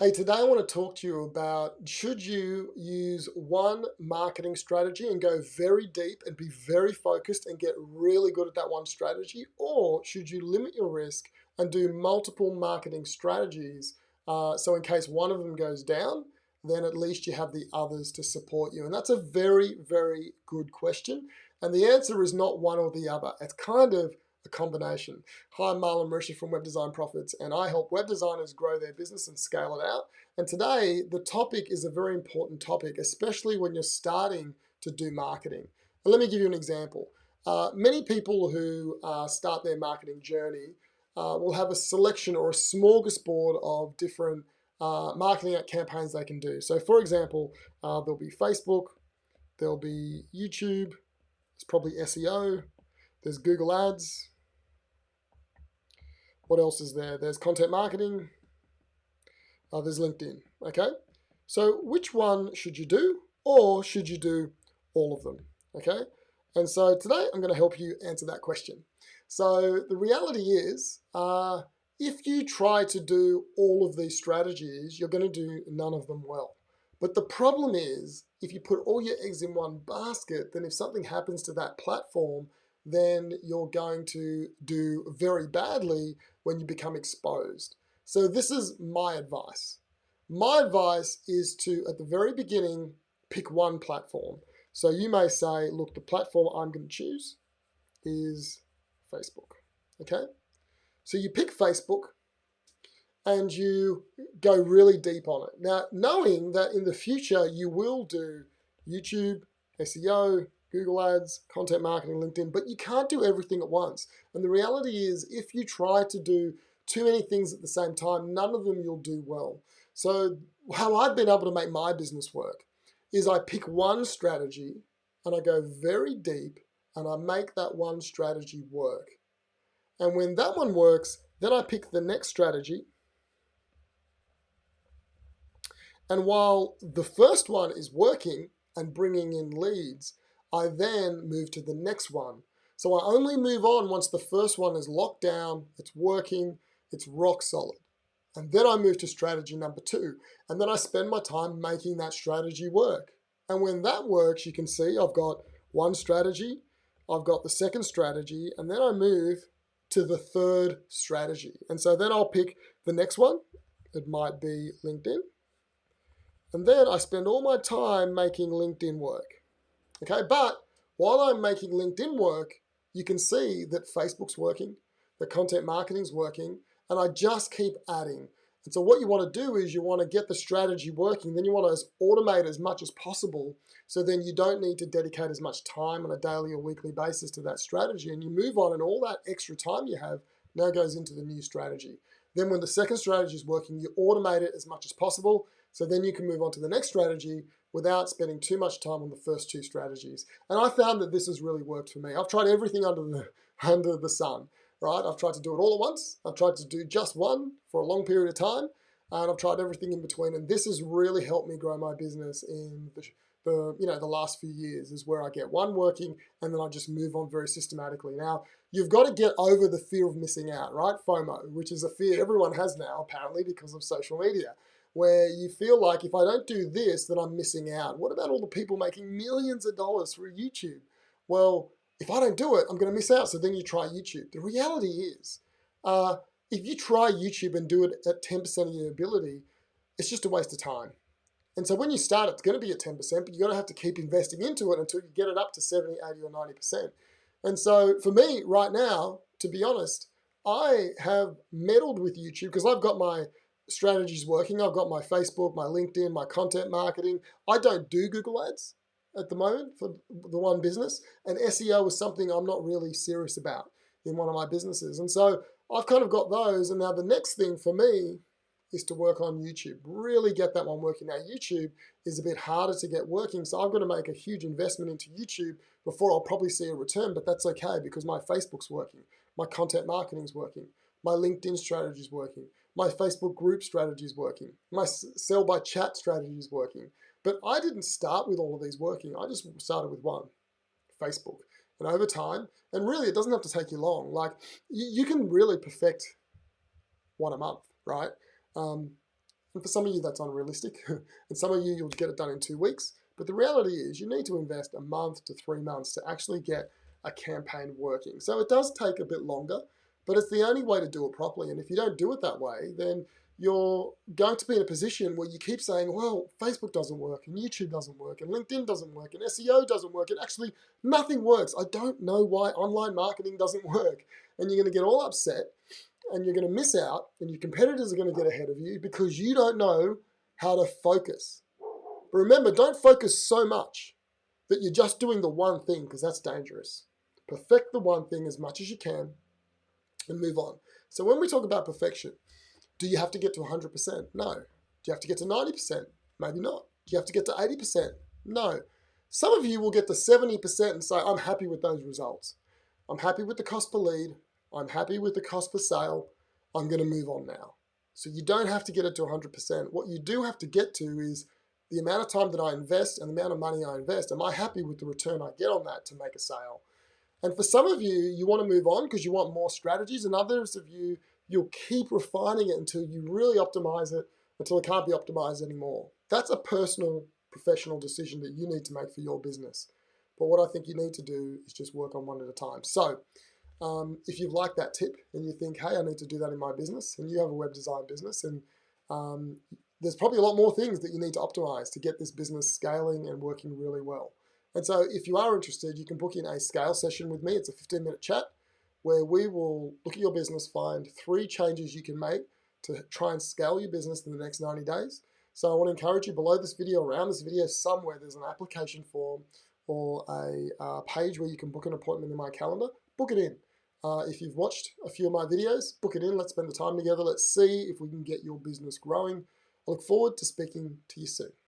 Hey, today I want to talk to you about should you use one marketing strategy and go very deep and be very focused and get really good at that one strategy, or should you limit your risk and do multiple marketing strategies so in case one of them goes down, then at least you have the others to support you? And that's a very, very good question. And the answer is not one or the other. It's kind of a combination. Hi, I'm Marlon Marisha from Web Design Profits, and I help web designers grow their business and scale it out. And today, the topic is a very important topic, especially when you're starting to do marketing. And let me give you an example. Many people who start their marketing journey will have a selection or a smorgasbord of different marketing campaigns they can do. So, for example, there'll be Facebook, there'll be YouTube, there's probably SEO, there's Google Ads. What else is there? There's content marketing. There's LinkedIn. Okay. So which one should you do, or should you do all of them? Okay. And so today I'm going to help you answer that question. So the reality is, if you try to do all of these strategies, you're going to do none of them well. But the problem is, if you put all your eggs in one basket, then if something happens to that platform, then you're going to do very badly when you become exposed. So this is my advice. My advice is to, at the very beginning, pick one platform. So you may say, look, the platform I'm going to choose is Facebook. Okay? So you pick Facebook and you go really deep on it. Now, knowing that in the future you will do YouTube, SEO, Google Ads, content marketing, LinkedIn, but you can't do everything at once. And the reality is, if you try to do too many things at the same time, none of them you'll do well. So how I've been able to make my business work is I pick one strategy and I go very deep and I make that one strategy work. And when that one works, then I pick the next strategy. And while the first one is working and bringing in leads, I then move to the next one. So I only move on once the first one is locked down, it's working, it's rock solid. And then I move to strategy number 2. And then I spend my time making that strategy work. And when that works, you can see I've got one strategy, I've got the second strategy, and then I move to the third strategy. And so then I'll pick the next one. It might be LinkedIn. And then I spend all my time making LinkedIn work. Okay, but while I'm making LinkedIn work, you can see that Facebook's working, that content marketing's working, and I just keep adding. And so what you want to do is you want to get the strategy working, then you want to automate as much as possible, so then you don't need to dedicate as much time on a daily or weekly basis to that strategy, and you move on, and all that extra time you have now goes into the new strategy. Then when the second strategy is working, you automate it as much as possible, so then you can move on to the next strategy without spending too much time on the first two strategies. And I found that this has really worked for me. I've tried everything under the sun, right? I've tried to do it all at once. I've tried to do just one for a long period of time. And I've tried everything in between. And this has really helped me grow my business in the last few years, is where I get one working and then I just move on very systematically. Now, you've got to get over the fear of missing out, right? FOMO, which is a fear everyone has now, apparently, because of social media, where you feel like if I don't do this, then I'm missing out. What about all the people making millions of dollars through YouTube? Well, if I don't do it, I'm going to miss out. So then you try YouTube. The reality is, if you try YouTube and do it at 10% of your ability, it's just a waste of time. And so when you start, it's going to be at 10%, but you're going to have to keep investing into it until you get it up to 70, 80, or 90%. And so for me right now, to be honest, I have meddled with YouTube because I've got my strategies working. I've got my Facebook, my LinkedIn, my content marketing. I don't do Google Ads at the moment for the one business. And SEO is something I'm not really serious about in one of my businesses. And so I've kind of got those. And now the next thing for me is to work on YouTube, really get that one working. Now, YouTube is a bit harder to get working, so I've got to make a huge investment into YouTube before I'll probably see a return, but that's okay because my Facebook's working, my content marketing's working, my LinkedIn strategy's working, my Facebook group strategy's working, my sell by chat strategy's working. But I didn't start with all of these working. I just started with one, Facebook. And over time, and really it doesn't have to take you long, like you can really perfect one a month, right? And for some of you, that's unrealistic. And some of you, you'll get it done in 2 weeks. But the reality is you need to invest a month to 3 months to actually get a campaign working. So it does take a bit longer, but it's the only way to do it properly. And if you don't do it that way, then you're going to be in a position where you keep saying, well, Facebook doesn't work, and YouTube doesn't work, and LinkedIn doesn't work, and SEO doesn't work, and actually nothing works. I don't know why online marketing doesn't work. And you're going to get all upset, and you're going to miss out, and your competitors are going to get ahead of you because you don't know how to focus. But remember, don't focus so much that you're just doing the one thing, because that's dangerous. Perfect the one thing as much as you can and move on. So when we talk about perfection, do you have to get to 100%? No. Do you have to get to 90%? Maybe not. Do you have to get to 80%? No. Some of you will get to 70% and say, I'm happy with those results. I'm happy with the cost per lead. I'm happy with the cost per sale. I'm going to move on now. So you don't have to get it to 100%. What you do have to get to is the amount of time that I invest and the amount of money I invest. Am I happy with the return I get on that to make a sale? And for some of you, you want to move on because you want more strategies, and others of you, you'll keep refining it until you really optimize it, until it can't be optimized anymore. That's a personal, professional decision that you need to make for your business. But what I think you need to do is just work on one at a time. So if you've liked that tip and you think, hey, I need to do that in my business, and you have a web design business, and there's probably a lot more things that you need to optimize to get this business scaling and working really well. And so if you are interested, you can book in a scale session with me. It's a 15-minute chat where we will look at your business, find 3 changes you can make to try and scale your business in the next 90 days. So I want to encourage you, below this video, around this video somewhere, there's an application form or a page where you can book an appointment in my calendar. Book it in. If you've watched a few of my videos, book it in. Let's spend the time together. Let's see if we can get your business growing. I look forward to speaking to you soon.